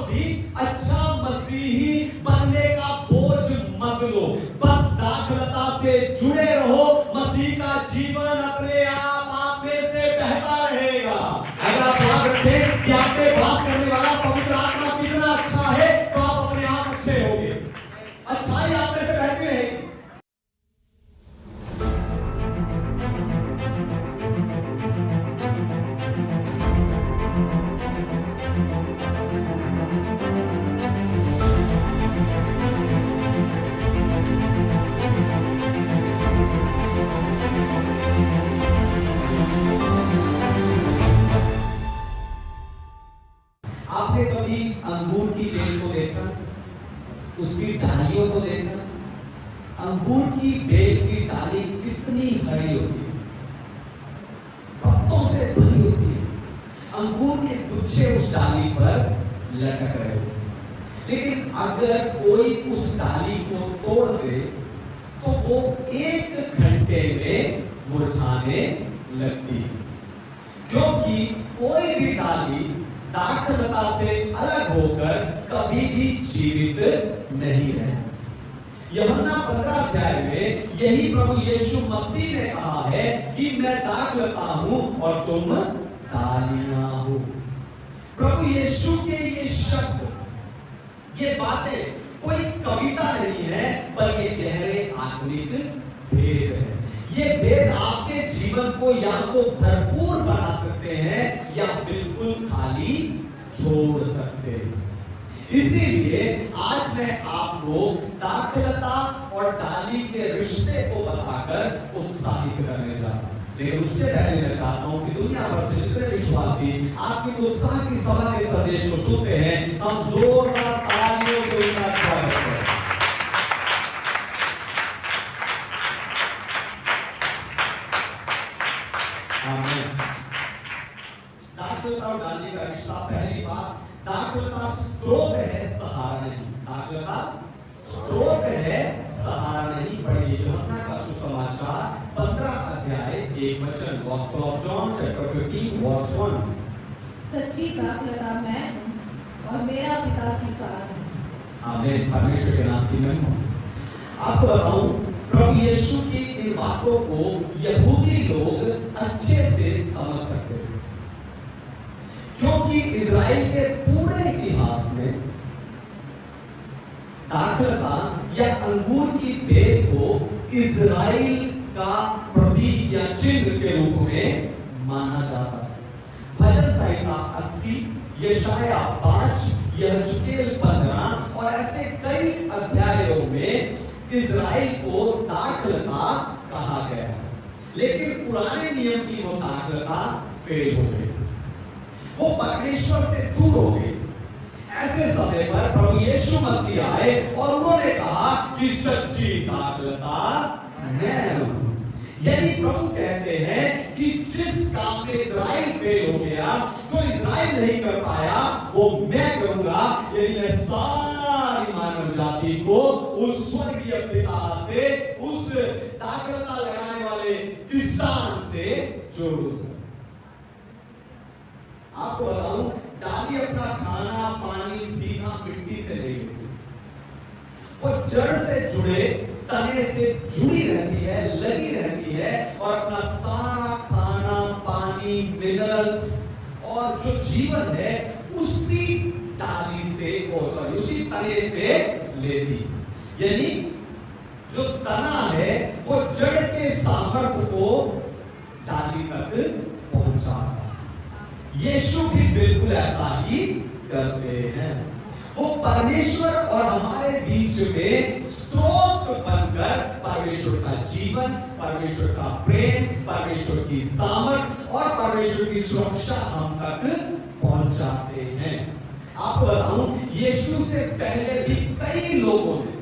भी अच्छा मसीही बनने का बोझ मत लो, बस दाखलता से जुड़े रहो। मसीह का जीवन अपने आप में से बहता रहेगा। अगर आप याद रखें कि आप में वास करने वाला पवित्र आत्मा कितना अच्छा है, तो आप अपने आप अच्छे होंगे, अच्छाई आप में से बहती रहेगी। आपने कभी अंगूर की बेल को देखा, उसकी डालियों को देखा? अंगूर की बेल की डाली कितनी हरी होती है, पत्तों से भरी होती है, अंगूर के गुच्छे उस डाली पर लटक रहे होते हैं। लेकिन अगर कोई उस डाली को तोड़ दे तो वो 1 घंटे में मुरझाने लगती है, क्योंकि कोई भी डाली दाखलता से अलग होकर कभी भी जीवित नहीं रह सकती। यूहन्ना 15 अध्याय में यही प्रभु यीशु मसीह ने कहा है कि मैं दाखलता हूं और तुम डालियां हो। प्रभु यीशु के ये शब्द, ये बातें कोई कविता नहीं है, पर ये गहरे आत्मिक भेद है। ये भेद आपके जीवन को या तो भरपूर बना सकते हैं या बिल्कुल खाली छोड़ सकते हैं। इसीलिए आज मैं आपको दाखलता और डाली के रिश्ते को बताकर उत्साहित करने जा रहा हूं। लेकिन उससे पहले मैं चाहता हूं कि दुनिया भर से जितने विश्वासी आपके उत्साह की सभा के संदेश को सुनते हैं, हम जोरदार तालियों से उनका स्वागत करें। दाखलता और डाली का रिश्ता, पहली बात, दाखलता स्रोत है, सहारा नहीं। दाखलता स्रोत है, सहारा नहीं। पढ़िए यूहन्ना का सुसमाचार 15 अध्याय 1 वचन, gospel of John chapter 15 verse 1। सच्ची दाखलता मैं हूं और मेरा पिता किसान है। आमीन। परमेश्वर के नाम की महिमा। आपको बताऊं, प्रभु यीशु की इन बातों को यहूदी लोग अच्छे से समझ सकते थे, क्योंकि इज़राइल के पूरे इतिहास में दाखलता या अंगूर की बेल को इज़राइल का प्रतीक या चिन्ह के रूप में माना जाता है। भजन संहिता 80, यशाया 5, यहेजकेल 15 और ऐसे कई अध्यायों में इज़राइल को दाखलता कहा गया है। लेकिन पुराने नियम की वो दाखलता फेल हो गई, वो परमेश्वर से दूर हो गई। ऐसे समय पर प्रभु यीशु मसीह आए और उन्होंने कहा कि सच्ची दाखलता मैं हूं। यदि प्रभु कहते हैं कि जिस काम में इज़राइल फेल हो गया, जो इज़राइल नहीं कर पाया, वो मैं करूंगा। यदि मैं सारी मानव जाति को उस स्वर्गीय पिता से, उस दाखलता लगाने वाले किसान से जोड़ूंगा। आपको बताऊं, डाली अपना खाना पानी सीधा मिट्टी से ले लेती, वो जड़ से जुड़े तने से जुड़ी रहती है, लगी रहती है और अपना सारा खाना पानी मिनरल्स और जो जीवन है उसी डाली से, उसी तने से लेती। यानी जो तना है वो जड़ के सामर्थ्य को डाली तक पहुंचाता है। यीशु भी बिल्कुल ऐसा ही करते हैं। वो परमेश्वर और हमारे बीच में स्रोत बनकर परमेश्वर का जीवन, परमेश्वर का प्रेम, परमेश्वर की सामर्थ और परमेश्वर की सुरक्षा हम तक पहुंचाते हैं। आपको बताऊं, यीशु से पहले भी कई लोगों ने,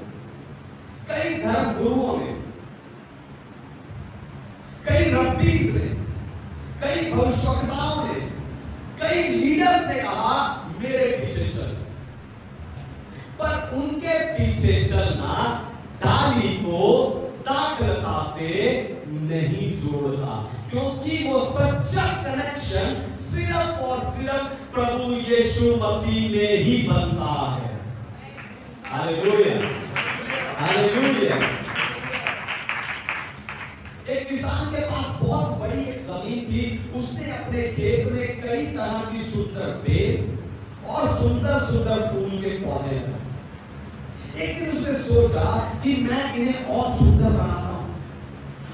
कई धर्म गुरुओं ने, कई रब्बीस ने, कई भविष्यवक्ताओं ने, कई लीडर्स ने कहा मेरे पीछे चल, पर उनके पीछे चलना डाली को दाखलता से नहीं जोड़ता, क्योंकि वो सच्चा कनेक्शन सिर्फ और सिर्फ प्रभु यीशु मसीह में ही बनता है। Hallelujah, hallelujah. एक किसान के पास बहुत बड़ी एक जमीन थी। उसने अपने खेत में कई तरह की सुंदर बेल और सुंदर सुंदर फूल के पौधे लगाए। एक दिन उसने सोचा कि मैं इन्हें और सुंदर बनाता हूं,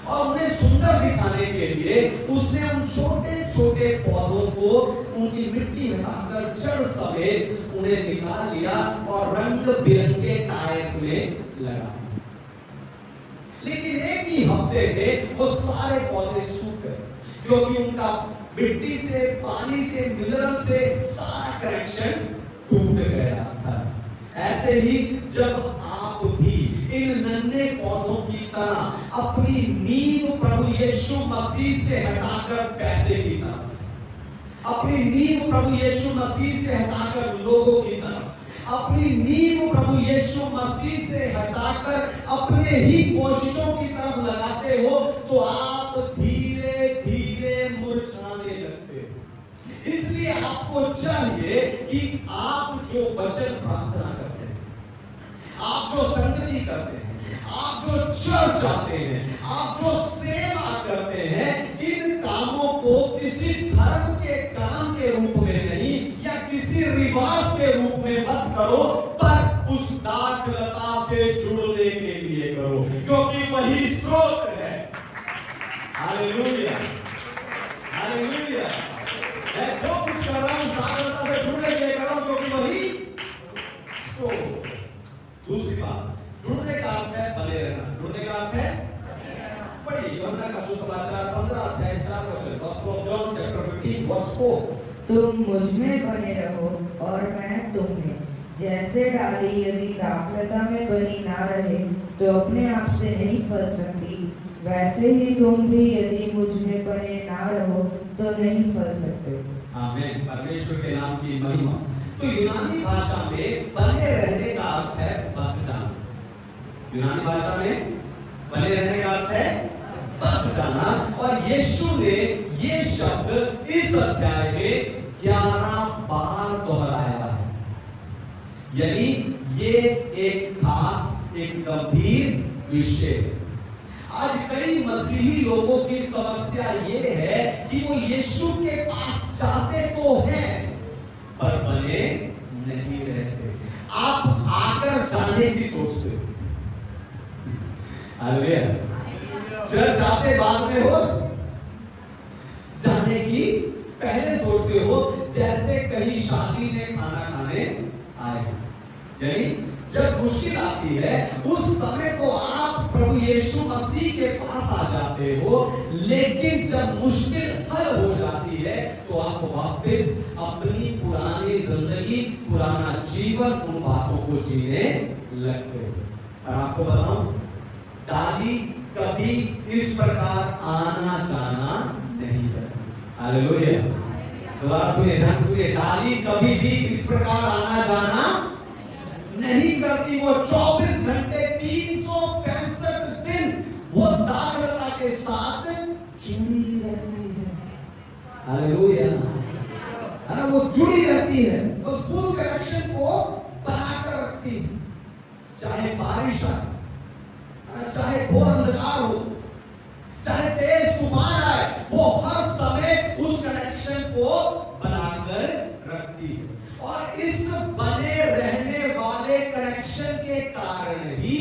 और उन्हें सुंदर दिखाने के लिए उसने उन छोटे छोटे पौधों को उनकी मिट्टी हटाकर जड़ समेत उन्हें निकाल लिया और रंग बिरंगे टायर्स में लगा। लेकिन एक ही हफ्ते में वो सारे पौधे सूख गए, क्योंकि उनका मिट्टी से, पानी से, मिनरल से सारा कनेक्शन टूट गया था। ऐसे ही जब आप भी इन नन्हे पौधों की तरह अपनी नींव प्रभु यीशु मसीह से हटाकर पैसे की तरफ, अपनी नींव प्रभु यीशु मसीह से हटाकर लोगों की तरफ, अपनी नींव प्रभु यीशु मसीह से हटाकर अपने ही कोशिशों की तरफ लगाते हो, तो आप धीरे धीरे मुरझाने लगते हो। इसलिए आपको चाहिए कि आप जो वचन प्रार्थना करते हैं, आप जो संगति करते हैं, आप जो चर्च जाते हैं, आप जो सेवा करते हैं, इन कामों को किसी धर्म के काम के रूप में नहीं या किसी रिवाज के रूप में मत करो, पर उस दाखलता से जुड़ने के लिए करो, क्योंकि वही स्रोत है। Hallelujah, hallelujah. मैं जो कुछ कर रहा हूं दाखलता से जुड़ने के लिए कर रहा हूं, क्योंकि वही स्रोत। दूसरी बात, जुड़ने का अर्थ है बने रहना। जुड़ने का अर्थ है पढ़िए यूहन्ना का सुसमाचार 15 अध्याय 4 वचन, Gospel of John chapter 15 verse 4। तुम मुझ में बने रहो और मैं तुम में। जैसे डाली यदि दाखलता में बनी ना रहे तो अपने आप से नहीं फल सकती, वैसे ही तुम भी यदि मुझ में बने ना रहो तो नहीं फल सकते। आमीन। परमेश्वर के नाम की महिमा। तो यूनानी भाषा में बने रहने का अर्थ है बस जाना। यूनानी भाषा में बने रहने का अर्थ है बस जाना, और यीशु ने ये शब्द इस अध्याय में 11 बार दोहराया है। यानी ये एक खास, एक गंभीर विषय है। आज कई मसीही लोगों की समस्या ये है कि वो यीशु के पास जाते तो हैं पर बने नहीं रहते। आप आकर जाने की सोचते हो, हालेलुया। चर्च जाते बाद में हो, जाने की पहले सोचते हो, जैसे कहीं शादी में खाना खाने आए। यानी जब मुश्किल आती है उस समय तो आप प्रभु यीशु मसीह के पास आ जाते हो, लेकिन जब मुश्किल हल हो जाती है तो आप वापस अपनी पुरानी जिंदगी, पुराना जीवन, उन बातों को जीने लगते हो। और आपको बताऊं, डाली कभी इस प्रकार आना जाना नहीं करती। हालेलुया। दोबारा सुनिए, ध्यान सुनिए। डाली कभी भी इस प्रकार आना जाना नहीं करती। वो 24 घंटे 365 दिन वो दाखलता के साथ जुड़ी रहती है। हालेलुया। है ना, वो जुड़ी रहती है, उस फुल कनेक्शन को बनाकर रखती है। चाहे बारिश आए, चाहे घोर अंधकार हो, चाहे तेज तूफान आए, वो हर समय उस कनेक्शन को बनाकर रखती है। और इस बने रहने वाले कनेक्शन के कारण ही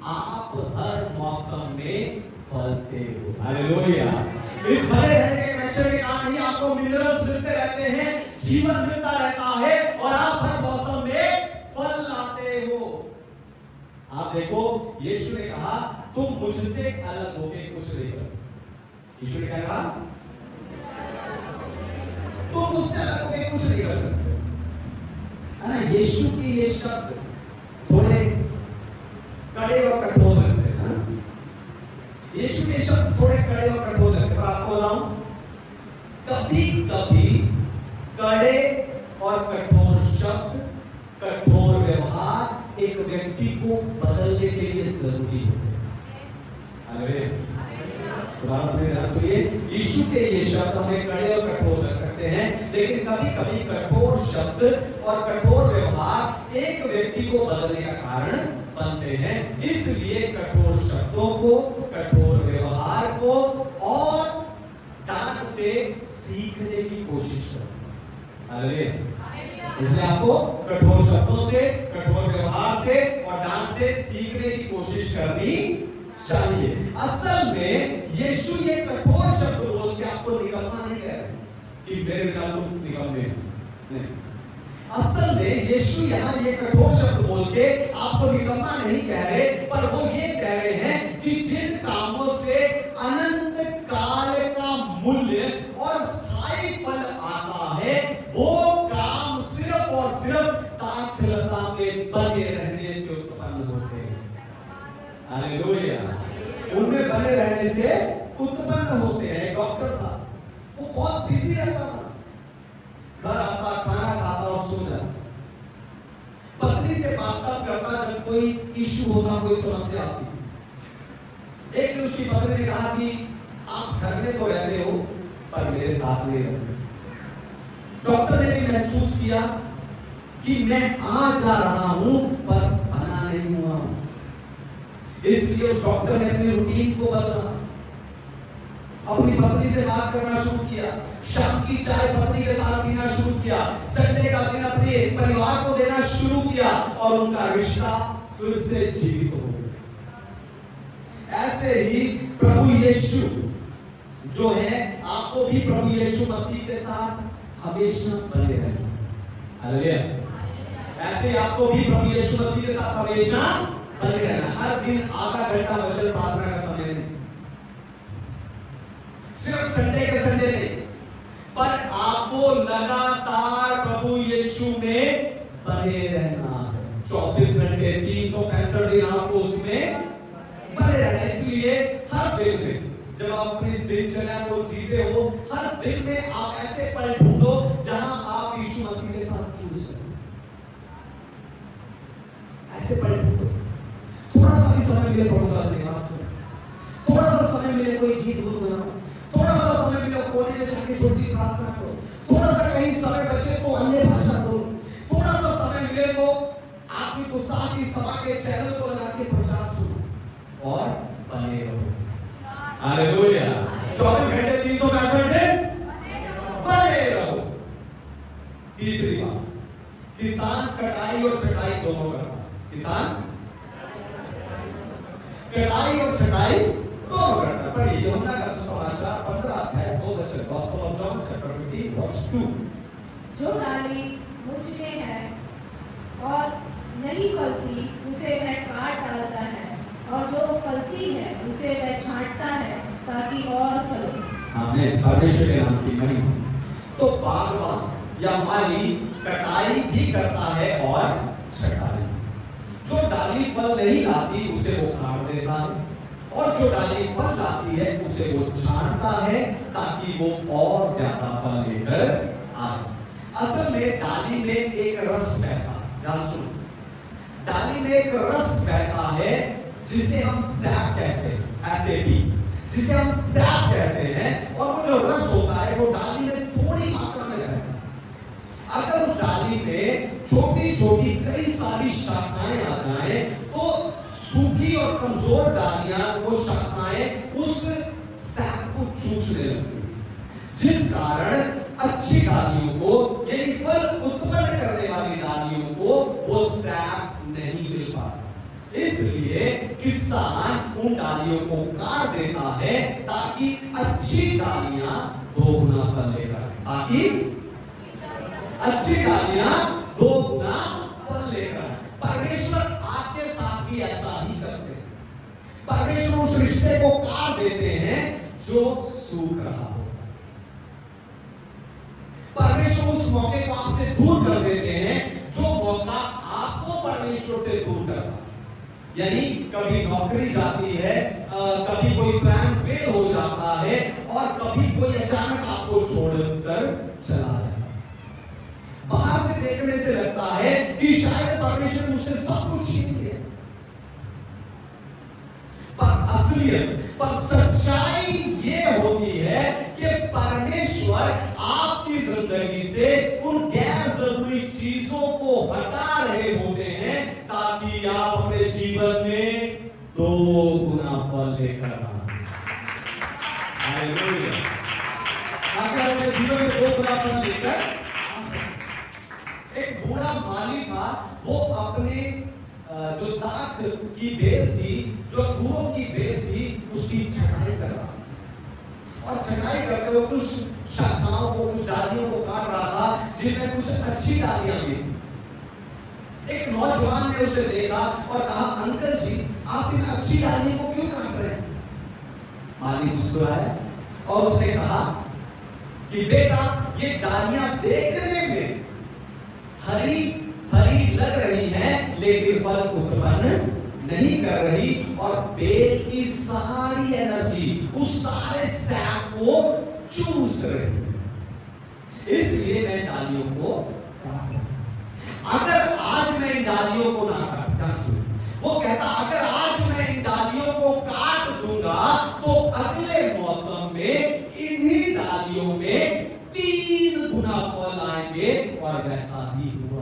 आप हर मौसम में फलते हो। हालेलुया। इस बने रहने के कनेक्शन के कारण ही आपको मिनरल्स मिलते रहते हैं, जीवन मिलता रहता है, और आप हर मौसम में फल लाते हो। आप देखो, यीशु ने कहा तुम मुझसे अलग होके कुछ नहीं कर सकते। यीशु ने क्या कहा? तुम मुझसे अलग होके कुछ नहीं कर सकते। यीशु के ये शब्द थोड़े कड़े और कठोर लगते हैं। यीशु के शब्द थोड़े कड़े और कठोर लगते हैं। आपको बताऊं, कभी कभी कड़े और कठोर शब्द, कठोर व्यवहार एक व्यक्ति को बदलने के लिए जरूरी है। यीशु के ये शब्द हमें कड़े और कठोर लग सकते सकते हैं, लेकिन कभी कभी कठोर शब्द और कठोर व्यवहार एक व्यक्ति को बदलने का कारण बनते हैं। इसलिए कठोर शब्दों को, कठोर व्यवहार को और डांट से सीखने की कोशिश करो। अरे इसलिए आपको कठोर शब्दों से, कठोर व्यवहार से और डांट से सीखने की कोशिश करनी चाहिए। असल में यीशु ये कठोर शब्द बोल के आपको निकलना नहीं कह रहे कि मेरे बिना तुम निकलने नहीं। असल में यीशु यहाँ ये कठोर शब्द बोल के आपको निकलना नहीं कह रहे, पर वो ये कह रहे हैं कि जिन कामों से अनंत काल का मूल्य और स्थायी फल आता है, वो काम सिर्फ और सिर्फ दाखलता में बने रहने से उत्पन्न होते हैं। हालेलुया। उनमें बने रहने से उत्पन्न होते हैं। डॉक्टर था, वो बहुत बिजी रहता था, घर आता, खाना खाता और सो जाता। पत्नी से बात करता जब कोई इशू होता, कोई समस्या आती। एक दिन उसकी पत्नी ने कहा कि आप घर में तो रहते हो पर मेरे साथ नहीं रहते। डॉक्टर ने भी महसूस किया कि मैं आ जा रहा हूं पर बना नहीं हुआ हूं। इसलिए उस डॉक्टर ने अपनी रूटीन को बदला, अपनी पत्नी से बात करना शुरू किया, शाम की चाय पत्नी के साथ पीना शुरू किया, संडे का दिन अपने परिवार को देना शुरू किया और उनका रिश्ता फिर से जीवित हो गया। ऐसे ही प्रभु यीशु जो है, आपको भी प्रभु यीशु मसीह के साथ हमेशा बने रहना। हालेलुया। ऐसे आपको भी प्रभु यीशु मसीह के साथ हमेशा बने रहना। हर दिन आधा घंटा वचन प्रार्थना का समय नहीं, सिर्फ संडे के संडे नहीं, पर आपको लगातार प्रभु यीशु में बने रहना है। 24 घंटे 365 दिन आपको उसमें बने रहना। इसलिए हर दिन में जब आप अपनी दिनचर्या को जीते हो, हर दिन में आप ऐसे पल ढूंढो जहां आप यीशु मसीह के साथ जुड़ सको। ऐसे पल ढूंढो। थोड़ा सा भी समय मिले पढ़ूंगा, थोड़ा सा समय मिले कोई गीत गुनगुनाओ, थोड़ा सा समय मिले कोने में जाके छोटी प्रार्थना करो, थोड़ा सा कहीं समय बचे तो अन्य भाषा बोलो, थोड़ा सा समय मिले तो आपकी उत्साह की सभा के चैनल को लगा के प्रचार सुनो और बने रहो। हालेलुया। 24 घंटे 365 दिन बने रहो। तीसरी बात, किसान कटाई और छटाई दोनों करता। किसान कटाई और छटाई दोनों करता। पढ़िए यूहन्ना का सुसमाचार 15 अध्याय 2 वचन, gospel of John chapter 15 verse 2। जो डाली मुझ में है और नहीं फलती, उसे वह काट डालता है, और जो फलती है उसे वह छांटता है ताकि और फले। आमीन। परमेश्वर के नाम की महिमा। तो बागवान या माली कटाई भी करता है और छटाई। जो डाली फल नहीं लाती उसे वो काट देता है, और जो डाली फल लाती है उसे वो छांटता है ताकि वो और ज्यादा फल लेकर आए। असल में डाली में एक रस बहता है। ध्यान सुनो, डाली में एक रस बहता है जिसे हम सैप कहते हैं, एसएपी, जिसे हम सैप कहते हैं। और वो जो रस होता है वो डाली में थोड़ी मात्रा में रहता है। अगर उस डाली में छोटी छोटी कई सारी शाखाएं आ जाएं तो सूखी और कमजोर डालियां, वो शाखाएं उस सैप को चूसने लगती हैं, जिस कारण अच्छी डालियों को, यानी फल उत्पन्न करने वाली डालियों को वो सैप नहीं मिल पाता। इसलिए किसान उन डालियों को काट देता है ताकि अच्छी डालियां दोगुना फल लेकर आए, ताकि अच्छी डालियां दोगुना फल लेकर आए। परमेश्वर आपके साथ भी ऐसा ही करते हैं। परमेश्वर उस रिश्ते को काट देते हैं जो सूख रहा हो। परमेश्वर उस मौके को आपसे दूर कर देते हैं जो मौका आपको परमेश्वर से दूर करता है। यानी कभी नौकरी जाती है, कभी कोई प्लान फेल हो जाता है, और कभी कोई अचानक आपको छोड़कर चला जाता है। बाहर से देखने से लगता है कि शायद परमेश्वर मुझसे सब कुछ छीन लिया, पर पर सच्चाई ये होती है कि परमेश्वर आपकी जिंदगी से उन गैर जरूरी चीजों को हटा रहे होते हैं ताकि आप अपने जीवन में 2 गुना फल लेकर आए। हालेलुया। ताकि अपने जीवन में 2 गुना फल लेकर। एक बूढ़ा माली था, वो अपने जो दाख की बेल थी, जो अंगूरों की बेल थी, उसकी छटाई कर रहा था। और छटाई करते हुए कुछ शाखाओं को, कुछ डालियों को काट रहा था जिनमें कुछ अच्छी डालियां भी थी। एक नौजवान ने उसे देखा और कहा, अंकल जी, आप इन अच्छी डालियों को क्यों काट रहे हैं? माली मुस्कुराया और उसने कहा कि बेटा, ये डालियां देखने में हरी हरी लग रही है लेकिन फल उत्पन्न नहीं कर रही, और बेल की सारी एनर्जी उस सारे सैप को चूस रही है। इसलिए मैं डालियों को काट रहा। अगर आज मैं इन डालियों को ना काटता, वो कहता अगर आज मैं इन डालियों को काट दूंगा तो अगले मौसम में इन्हीं डालियों में 3 गुना फल आएंगे। और वैसा ही हुआ।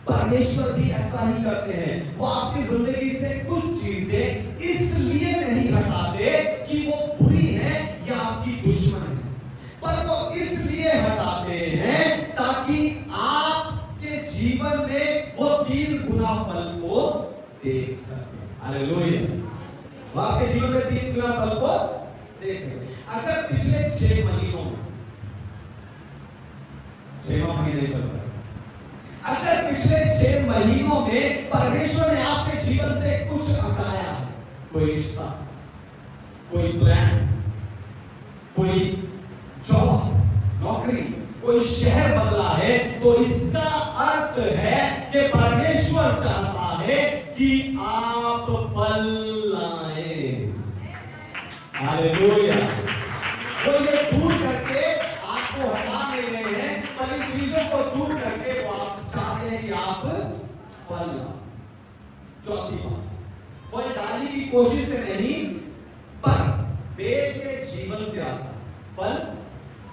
परमेश्वर भी ऐसा ही करते हैं। वो आपकी जिंदगी से कुछ चीजें इसलिए नहीं हटाते कि वो बुरी है या आपकी दुश्मन है, पर वो इसलिए हटाते हैं ताकि आपके जीवन में वो 3 गुना फल को देख सके। हालेलुया। वो आपके जीवन में 3 गुना फल को देख सके। अगर पिछले 6 महीनों में 6 महीने चल रहे, अगर पिछले 6 महीनों में परमेश्वर ने आपके जीवन से कुछ हटाया, कोई रिश्ता, कोई प्लान, कोई जॉब, नौकरी, कोई शहर बदला है, तो इसका अर्थ है कि परमेश्वर चाहता है कि आप फल लाएं। हालेलुया। वो ये दूर करके आपको हटा नहीं रहे हैं, पर इन चीजों को दूर करके वो आप चाहते हैं कि आप फल लाओ। चौथी बात, फल डाली की कोशिश से नहीं, पर बेल के जीवन से आता। फल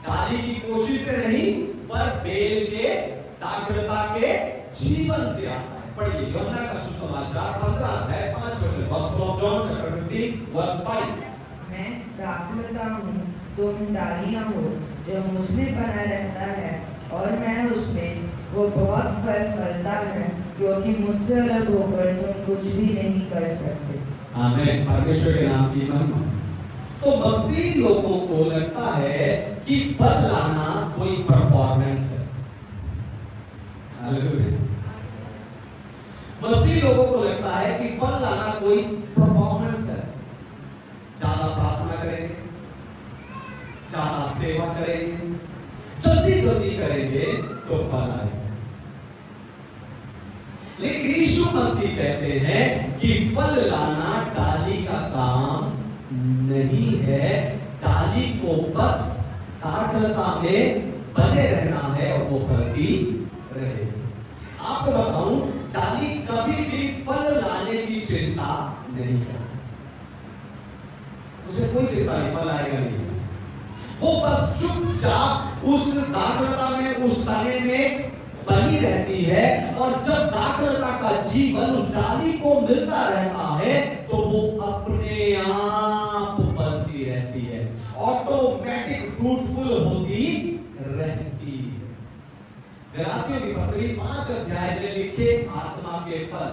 डाली की कोशिश से नहीं, पर बेल के दाखलता के जीवन से आता है। पढ़िए यूहन्ना का सुसमाचार 15 अध्याय 5 वचन, Gospel of John chapter 15 verse 5। मैं दाखलता हूँ, तुम डालियाँ हो। जो मुझमें बना रहता है और मैं उसमें, वो बहुत फल फलता है, क्योंकि मुझसे अलग होकर तुम कुछ भी नहीं कर सकते। आमीन। परमेश्वर के नाम की महिमा। तो मसीह लोगों को लगता है कि फल लाना कोई परफॉर्मेंस है। हालेलुया। मसीह लोगों को लगता है कि फल लाना कोई परफॉर्मेंस है। ज्यादा प्रार्थना करेंगे, ज्यादा सेवा करेंगे, जल्दी जल्दी करेंगे तो फल आएगा। लेकिन यीशु मसीह कहते हैं कि फल लाना डाली का काम नहीं है। डाली को बस दाखलता में बने रहना है और वो फलती रहे। आपको बताऊं, डाली कभी भी फल लाने की चिंता नहीं करती। उसे कोई चिंता नहीं, फल आएगा नहीं। वो बस चुपचाप उस दाखलता में, उस तने में बनी रहती है, और जब दाखलता का जीवन उस डाली को मिलता रहता है तो वो अपने आप फलती रहती है, ऑटोमेटिक फ्रूटफुल होती रहती है। गलातियों की पत्री 5 अध्याय में लिखे आत्मा के फल,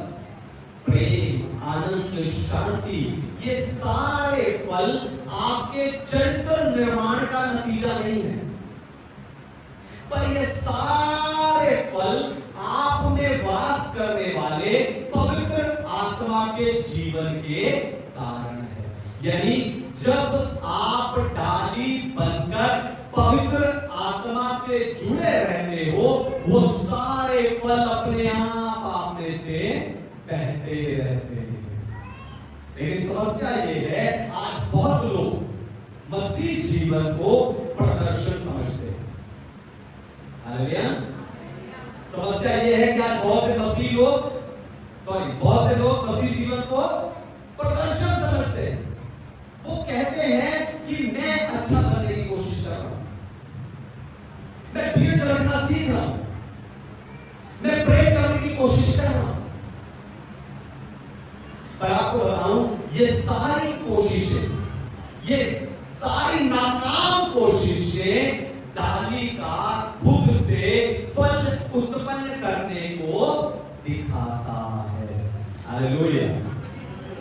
प्रेम, आनंद, शांति, ये सारे फल आपके चरित्र निर्माण का नतीजा नहीं है, पर ये सारे फल आप में वास करने वाले पवित्र आत्मा के जीवन के कारण है। यानी जब आप डाली बनकर पवित्र आत्मा से जुड़े रहते हो, वो सारे फल अपने आप में से बहते रहते हैं। लेकिन समस्या ये है, आज बहुत लोग मसीह जीवन को प्रदर्शन समझते हैं। हालेलुया। समस्या ये है कि आज बहुत से मसीह लोग, बहुत से लोग मसीह जीवन को प्रदर्शन समझते हैं। वो कहते हैं कि मैं अच्छा बनने की कोशिश कर रहा हूं, मैं धीरज रखना सीख रहा हूं, मैं प्रे करने की कोशिश कर रहा हूं। पर आपको बताऊं, ये सारी कोशिशें, ये सारी नाकाम कोशिशें डाली का खुद से फल उत्पन्न करने को दिखाता है। हालेलुया।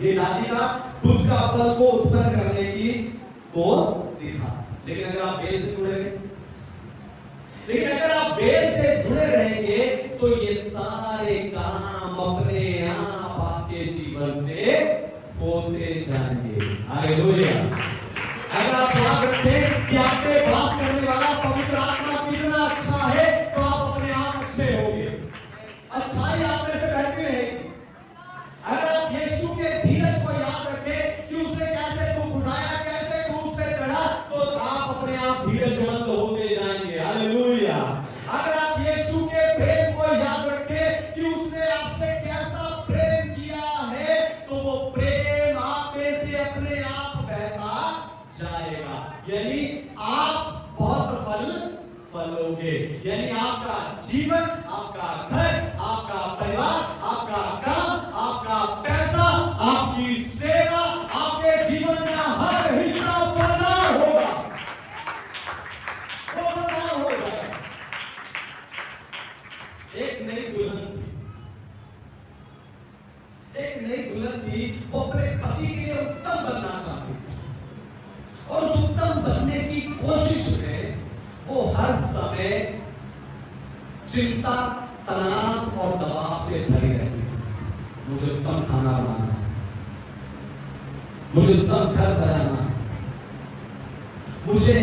ये डाली का खुद का फल को उत्पन्न करने की को दिखा। लेकिन अगर आप बेल से जुड़े रहेंगे, लेकिन अगर आप बेल से जुड़े रहेंगे तो ये सारे काम अपने आप आपके जीवन से होते जाएंगे। हालेलुया। अगर आप याद रखें कि आपके वास करने वाला पवित्र आत्मा कितना अच्छा है, तो आप अपने आप अच्छे होंगे, अच्छाई आप में से बहती रहेगी। अगर आप यीशु के धीरज को याद रखें कि उसने कैसे दुख उठाया, कैसे क्रूस पे चढ़ा, तो आप अपने आप धीरजमंद होते जाएंगे। हालेलुया। अगर आप यीशु के प्रेम को याद रखें कि उसने आपसे कैसा प्रेम किया है, तो वो प्रेम आप में से अपने आप बहता जाएगा। यानी आप बहुत फलोगे। यानी आपका जीवन, आपका घर, आपका परिवार, आपका काम, आपका पैसा, आपकी सेवा, आपके जीवन का हर हिस्सा बदलाव होगा, वो बदलाव हो जाएगा। एक नई दुल्हन थी, वो अपने पति के लिए उत्तम बनना चाहती थी, और उस उत्तम बनने की कोशिश में वो हर समय चिंता, तनाव और दबाव से भरी रहती थी। मुझे उत्तम खाना बनाना है, मुझे उत्तम घर सजाना है, मुझे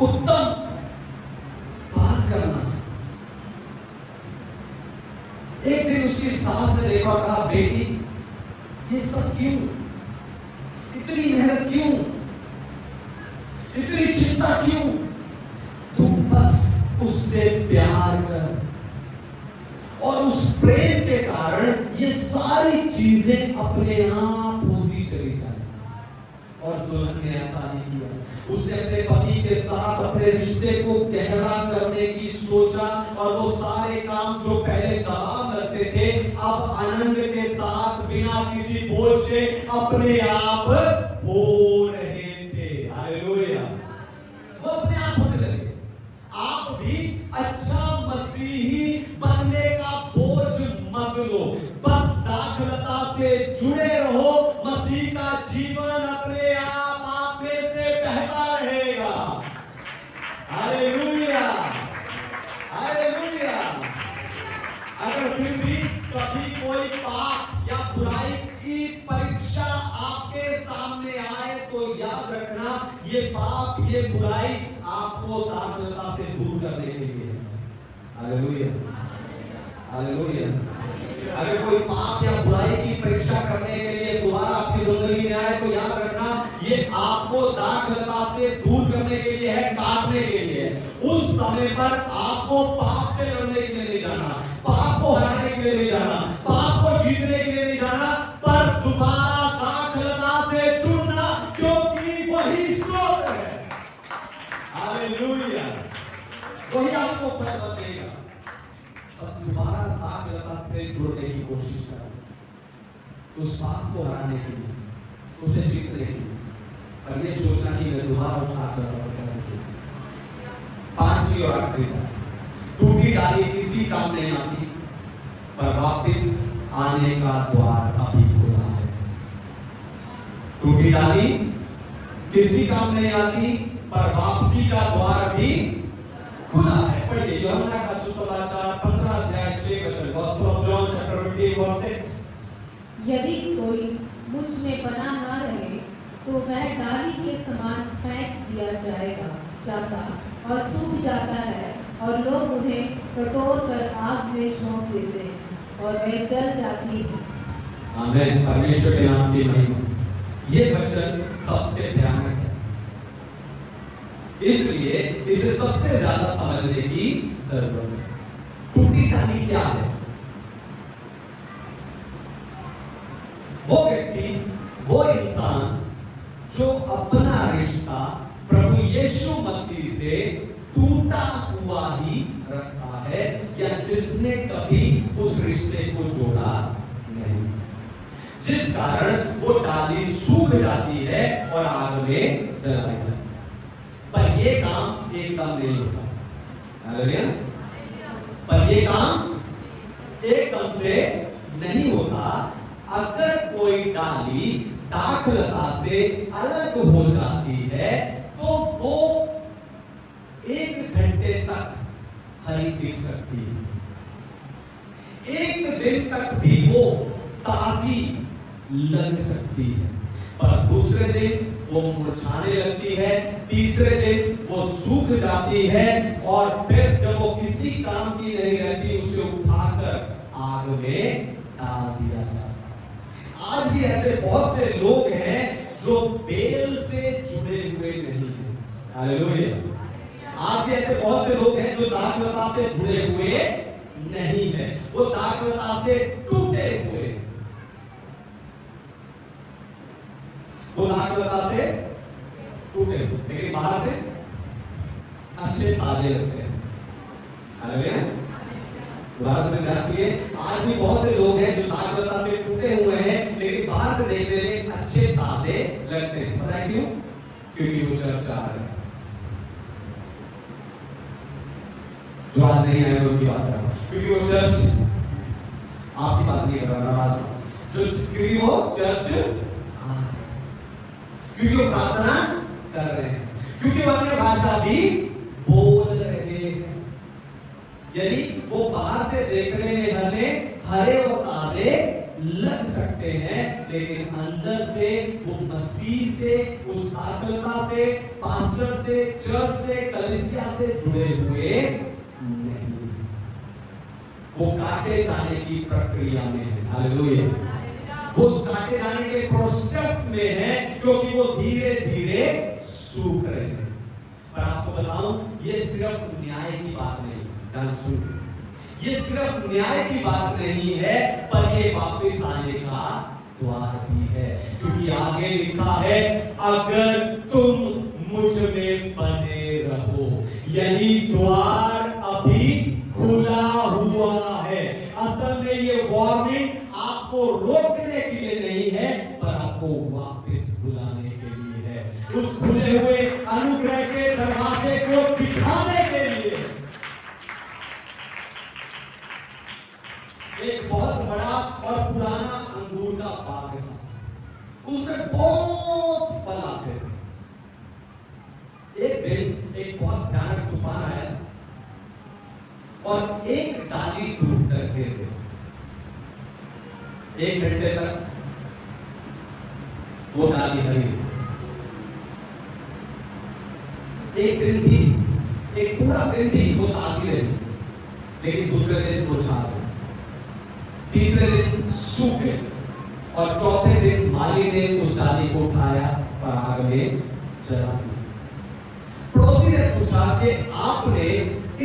उत्तम बात करना है। एक दिन उसकी सास ने देखा और कहा, बेटी ये सब क्यों, इतनी मेहनत क्यों, इतनी चिंता क्यों? तुम बस उससे प्यार कर, और उस प्रेम के कारण ये सारी चीजें अपने आप होती चली जाए। और दुल्हन ने ऐसा नहीं किया। उसने अपने पति के साथ अपने रिश्ते को गहरा करने की सोचा, और वो सारे काम जो पहले दबाव लगते थे, अब आनंद के साथ बिना किसी बोझ के अपने आप हो रहे थे। हालेलुया। वो अपने आप होने लगे। आप भी अच्छा मसीही बनने का बोझ मत लो, बस दाखलता से जुड़े रहो। मसीह का जीवन अपने आप में से बहता रहेगा। Hallelujah, hallelujah. अगर फिर भी कभी कोई पाप या बुराई की परीक्षा आपके सामने आए, तो याद रखना, ये पाप, ये बुराई आपको दाखलता से दूर करने के लिए है। Hallelujah, hallelujah. अगर कोई पाप या बुराई की परीक्षा करने के लिए दोबारा आपकी जिंदगी में आए, तो याद रखना, ये आपको दाखलता से दूर करने के लिए है, काटने के लिए है। उस समय पर आपको पाप से लड़ने के लिए नहीं जाना, पाप को हराने के लिए नहीं जाना, पाप को जीतने के लिए नहीं जाना, पर दोबारा दाखलता से जुड़ना, क्योंकि वही स्रोत है। हालेलुया। वही आपको फल देगा। बस दोबारा दाखलता से जुड़ने की कोशिश करो, उस पाप को हराने के लिए, उसे जीतने के लिए। पर ये सोचना कि मैं दोबारा उस दाखलता से कैसे जुड़ूं। पांचवी और आखिरी बात, टूटी डाली किसी काम नहीं आती, पर वापस आने का द्वार अभी खुला है। टूटी डाली किसी काम नहीं आती, पर वापसी का द्वार भी खुला है। पढ़िए यूहन्ना का सुसमाचार 15 अध्याय 6 वचन, gospel of John chapter 20 verse 6। यदि कोई मुझ में बना ना रहे, तो वह डाली के समान फेंक दिया जाता और सूख जाता है, और लोग उन्हें टटोर कर आग में झोंक देते हैं और वे जल जाती हैं। आमीन। परमेश्वर के नाम की महिमा। ये वचन सबसे भयानक है, इसलिए इसे सबसे ज्यादा समझने की जरूरत है। टूटी डाली क्या है? वो व्यक्ति, वो इंसान जो यीशु मसीह से टूटा हुआ ही रखता है, या जिसने कभी उस रिश्ते को जोड़ा नहीं, जिस कारण वो डाली सूख जाती है और आग में जलाई जाती है। पर ये काम एकदम नहीं होता, हालेलुया। पर ये काम एकदम से नहीं होता। अगर कोई डाली दाखलता से अलग हो जाती है तो वो 1 घंटे तक हरी दिख सकती है, 1 दिन तक भी वो ताजी लग सकती है, पर दूसरे दिन वो मुरझाने लगती है, तीसरे दिन वो सूख जाती है, और फिर जब वो किसी काम की नहीं रहती उसे उठाकर आग में डाल दिया जाता है। आज भी ऐसे बहुत से लोग हैं जो बेल से जुड़े हुए नहीं हैं, हालेलुया। आज भी ऐसे बहुत से लोग हैं जो दाखलता से जुड़े हुए नहीं है, वो दाखलता से टूटे हुए, वो दाखलता से टूटे हुए, लेकिन बाहर से अच्छे ताजे लगते हैं, हालेलुया। आज भी बहुत से लोग हैं जो दाखलता से टूटे हुए हैं, लेकिन बाहर से देखने में अच्छे ताजे लगते हैं। पता है क्यों? क्योंकि वो चर्च आ रहे हैं। जो आज नहीं आए उनकी बात कर रहा हूं, क्योंकि वो चर्च, आपकी बात नहीं कर रहा आज, जो क्योंकि वो चर्च, क्योंकि वो प्रार्थना कर रहे हैं, क्योंकि वो अन्य भाषा भी बोल रहे हैं। यदि वो बाहर से देखने में हमें हरे और ताजे लग सकते हैं, लेकिन अंदर से वो मसीह से, उस दाखलता से, पास्टर से, चर्च से, कलीसिया से जुड़े हुए नहीं, वो काटे जाने की प्रक्रिया में है, हालेलुया। वो काटे जाने के प्रोसेस में है, क्योंकि वो धीरे धीरे सूख रहे हैं। पर आपको बताऊं, ये सिर्फ न्याय की बात नहीं, ये सिर्फ न्याय की बात नहीं है, पर ये वापस आने का द्वार भी है, क्योंकि आगे लिखा है, अगर तुम मुझ में बने रहो, यही द्वार अभी खुला हुआ है। असल में ये वार्निंग आपको रोकने के लिए नहीं है, पर आपको वापस बुलाने के लिए है, उस खुले हुए अनुग्रह के दरवाजे को दिखाने के लिए। एक बहुत बड़ा और पुराना अंगूर का बाग था, उसमें बहुत फल आते थे। एक दिन एक बहुत भयानक तूफान आया और एक डाली टूट कर गिर गई। 1 घंटे तक वो डाली हरी, एक दिन भी, एक पूरा दिन भी वो ताजी रही, लेकिन दूसरे दिन वो छा गई, तीसरे दिन सूखे, और चौथे दिन माली ने उस डाली को उठाया और आग में जला दिया। पड़ोसी ने पूछा कि आपने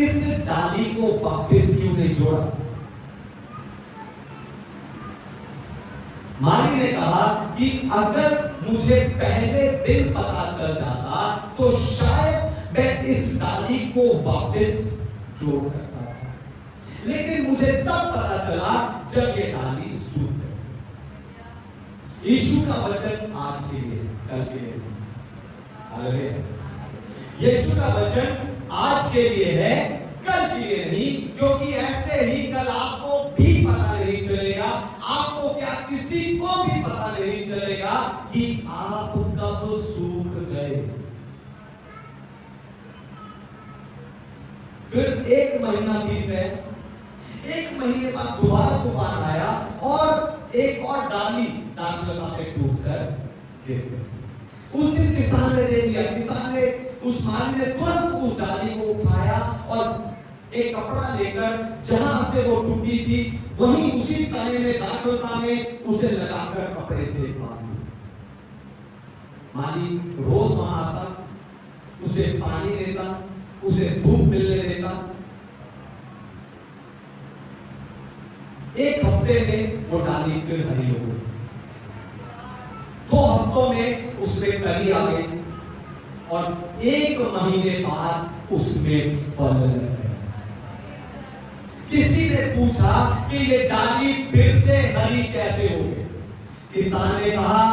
इस डाली को वापस क्यों नहीं जोड़ा? माली ने कहा कि अगर मुझे पहले दिन पता चल जाता तो शायद मैं इस डाली को वापस जोड़ सकता था, लेकिन मुझे तब पता चला जब ये डाली सूख गई। यीशु का वचन आज के लिए, कल के लिए, हालेलुया। यीशु का वचन आज के लिए है, कल के लिए नहीं, क्योंकि ऐसे ही कल आपको भी पता नहीं चलेगा, आपको क्या किसी को भी पता नहीं चलेगा कि आप कब सूख गए। फिर 1 महीना बीत गया, 1 महीने बाद दोबारा तूफान आया और एक और डाली दाखलता से टूटकर गिर गई। उस दिन किसान ने देख लिया, किसान ने, उस माली ने तुरंत उस डाली को उठाया और एक कपड़ा लेकर जहां से वो टूटी थी वहीं उसी तने में, दाखलता में उसे लगाकर कपड़े से बांध दिया। माली रोज वहां आता, उसे पानी देता, उसे धूप मिलने देता। 1 हफ्ते में वो डाली फिर हरी हो गई, 2 हफ्तों में उसमें कली आ गई, और 1 महीने बाद उसमें फल लग गया। किसी ने पूछा कि ये डाली फिर से हरी कैसे हो गई? किसान ने कहा,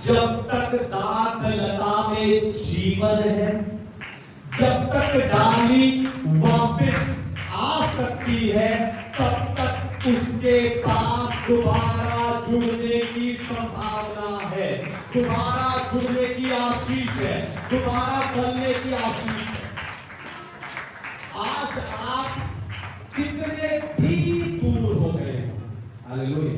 जब तक दाखलता में जीवन है, जब तक डाली वापस आ सकती है, तब तक उसके पास दोबारा जुड़ने की संभावना है, दोबारा जुड़ने की आशीष है, दोबारा फलने की आशीष है। आज आप कितने भी दूर हो गए, हालेलुया।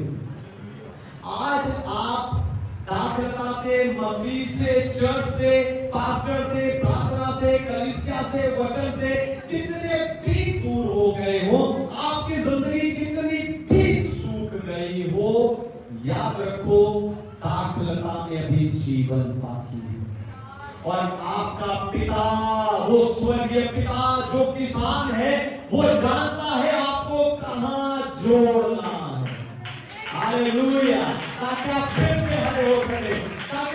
आज आप दाखलता से, मसीह से, चर्च से, पास्टर से, प्रार्थना से, कलीसिया से, वचन से कितने भी दूर हो गए हो, आपकी जिंदगी कितनी भी सूख गई हो, याद रखो दाखलता में अभी जीवन बाकी है। और आपका पिता, वो स्वर्गीय पिता जो किसान है, वो जानता है आपको कहां जोड़ना है। हालेलुया। ताकि आप फिर से हरे हो सके, ताकि